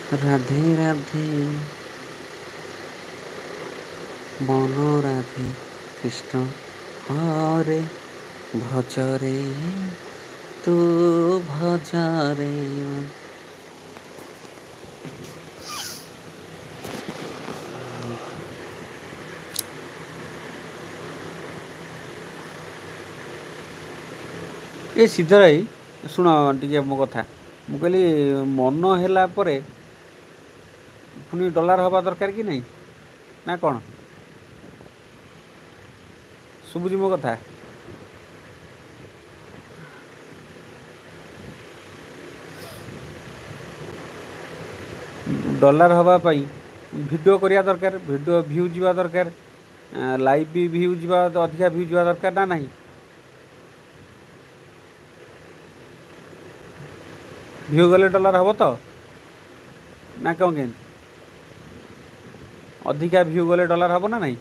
রাধে রাধে মন রাধে কৃষ্ণ হরে ভজরে তু ভজরে। ଏ ସିଦ୍ଧ ଭାଇ ଶୁଣ ଟିକେ ମୋ କଥା। ମୁଁ କହିଲି ମନ ହେଲା ପରେ ପୁଣି ଡଲାର ହେବା ଦରକାର କି ନାହିଁ ନା କ'ଣ? ଶୁଭୁଛି ମୋ କଥା? ଡଲାର ହେବା ପାଇଁ ଭିଡ଼ିଓ କରିବା ଦରକାର, ଭିଡ଼ିଓ ଭ୍ୟୁ ଯିବା ଦରକାର, ଲାଇଭ୍ ବି ଭ୍ୟୁ ଯିବା ଅଧିକା ଭ୍ୟୁ ଯିବା ଦରକାର ନା ନାହିଁ? ଭ୍ୟୁ ଗଲେ ଡଲାର ହେବ ତ ନା କ'ଣ କେମିତି? ଅଧିକା ଭ୍ୟୁ ଗଲେ ଡଲାର ହେବ ନା ନାହିଁ?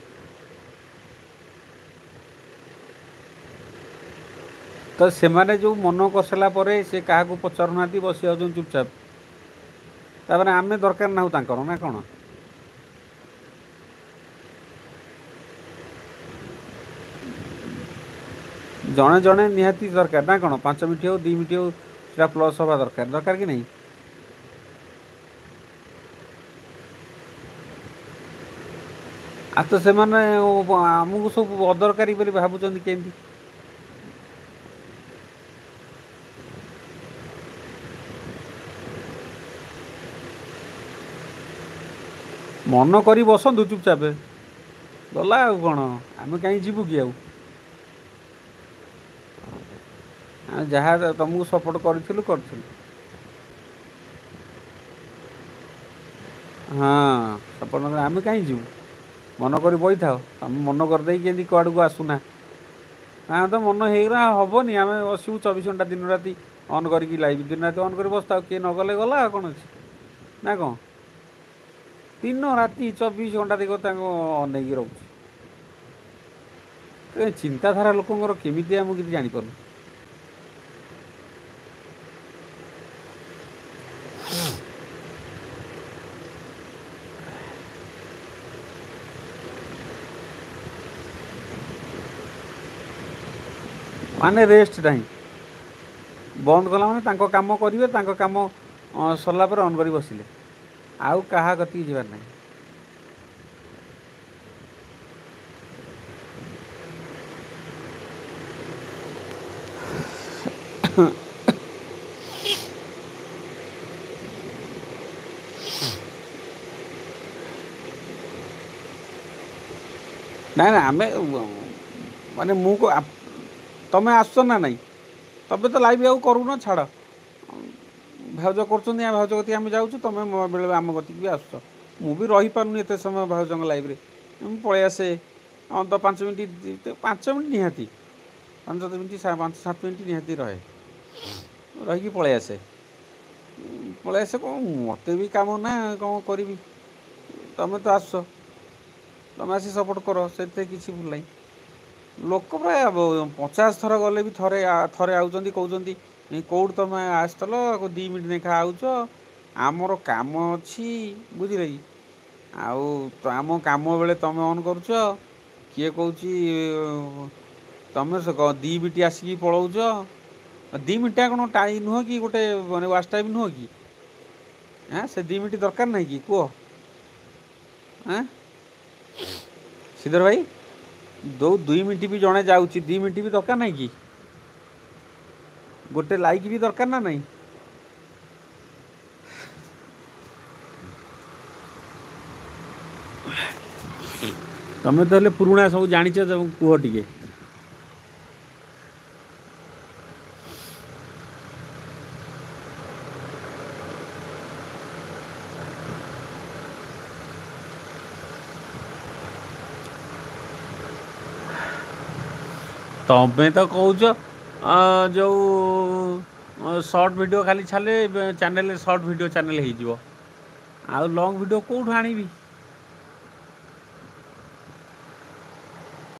ତ ସେମାନେ ଯେଉଁ ମନ କରିସାରିଲା ପରେ ସେ କାହାକୁ ପଚାରୁନାହାନ୍ତି, ବସି ଯାଉଛନ୍ତି ଚୁପଚାପ। ତାପରେ ଆମେ ଦରକାର ନାହୁଁ ତାଙ୍କର ନା କ'ଣ? ଜଣେ ଜଣେ ନିହାତି ଦରକାର ନା କ'ଣ? 5 ମିନିଟ୍ ହେଉ 2 ମିନିଟ୍ ହେଉ ସେଟା ପ୍ଲସ୍ ହେବା ଦରକାର କି ନାହିଁ? ଆଉ ତ ସେମାନେ ଆମକୁ ସବୁ ଅଦରକାରୀ ବୋଲି ଭାବୁଛନ୍ତି କେମିତି? ମନ କରି ବସନ୍ତୁ ଚୁପଚାପ, ଗଲା ଆଉ କ'ଣ? ଆମେ କାହିଁ ଯିବୁ କି ଆଉ? ଆମେ ଯାହା ତୁମକୁ ସପୋର୍ଟ କରିଥିଲୁ। ହଁ, ସପୋର୍ଟ ଆମେ କାହିଁ ଯିବୁ? ମନ କରି ବଇଥାଅ। ତମେ ମନ କରିଦେଇକି କେମିତି କୁଆଡ଼କୁ ଆସୁନା। ହଁ ତ ମନ ହେଇଗଲା ହେବନି, ଆମେ ବସିବୁ 24 ଘଣ୍ଟା ଦିନ ରାତି ଅନ୍ କରିକି ଲାଇଭ୍ ଦିନ ରାତି ଅନ୍ କରି ବସିଥାଉ। କିଏ ନ ଗଲେ ଗଲା ଆଉ କ'ଣ ଅଛି ନା କ'ଣ? ଦିନ ରାତି 24 ଘଣ୍ଟା ଦେଖ ତାଙ୍କୁ ଅନେଇକି ରହୁଛି। ଚିନ୍ତାଧାରା ଲୋକଙ୍କର କେମିତିଆ ମୁଁ କିଛି ଜାଣିପାରୁନି। ମାନେ ରେଷ୍ଟ ନାହିଁ, ବନ୍ଦ କଲା ମାନେ ତାଙ୍କ କାମ କରିବେ, ତାଙ୍କ କାମ ସରିଲା ପରେ ଅନ୍ କରି ବସିଲେ, ଆଉ କାହା କତିକି ଯିବାର ନାହିଁ। ନାଇଁ ନା ଆମେ ମାନେ ତମେ ଆସୁଛ ନା ନାହିଁ? ତମେ ତ ଲାଇଭ୍ ଆଉ କରୁନ, ଛାଡ଼। ଭାଉଜ କରୁଛନ୍ତି, ଭାଉଜ କତିକି ଆମେ ଯାଉଛୁ, ତମେ ବେଳେ ଆମ କତିକି ବି ଆସୁଛ। ମୁଁ ବି ରହିପାରୁନି ଏତେ ସମୟ ଭାଉଜଙ୍କ ଲାଇଭ୍ରେ। ମୁଁ ପଳେଇ ଆସେ ତ 5 ମିନିଟ୍ ନିହାତି 5-7 ମିନିଟ୍ ନିହାତି ରହିକି ପଳେଇ ଆସେ। କ'ଣ ମୋତେ ବି କାମ ନା, କ'ଣ କରିବି? ତମେ ତ ଆସୁଛ, ତମେ ଆସି ସପୋର୍ଟ କର, ସେଥିରେ କିଛି ଭୁଲ ନାହିଁ। ଲୋକ ପ୍ରାୟ 50 ଥର ଗଲେ ବି ଥରେ ଆଉଛନ୍ତି, କହୁଛନ୍ତି କେଉଁଠି ତମେ ଆସିଥିଲ, 2 ମିନିଟ୍ ଲେଖା ଆଉଛ, ଆମର କାମ ଅଛି, ବୁଝିଲେ କି? ଆଉ ଆମ କାମ ବେଳେ ତମେ ଅନ୍ କରୁଛ। କିଏ କହୁଛି ତମେ 2 ମିନିଟ୍ ଆସିକି ପଳାଉଛ। 2 ମିନିଟ୍ଟା କ'ଣ ଟାଇମ୍ ନୁହଁ କି? ଗୋଟେ ମାନେ ୱାଚ୍ ଟାଇମ୍ ନୁହଁ କି? ସେ 2 ମିନିଟ୍ ଦରକାର ନାହିଁ କି? କୁହ ଶ୍ରୀଧର ଭାଇ, 2 ମିନିଟ୍ ବି ଜଣେ ଯାଉଛି, 2 ମିନିଟ୍ ବି ଦରକାର ନାହିଁ କି? ଗୋଟେ ଲାଇକ୍ ବି ଦରକାର ନା ନାହିଁ? ତମେ ତ ହେଲେ ପୁରୁଣା, ସବୁ ଜାଣିଛ, କୁହ ଟିକେ। ତମେ ତ କହୁଛ ଯେଉଁ ସର୍ଟ ଭିଡ଼ିଓ ଖାଲି ଛାଡ଼ିଲେ ଚ୍ୟାନେଲରେ ସର୍ଟ ଭିଡ଼ିଓ ଚ୍ୟାନେଲ୍ ହେଇଯିବ, ଆଉ ଲଙ୍ଗ୍ ଭିଡ଼ିଓ କେଉଁଠୁ ଆଣିବି?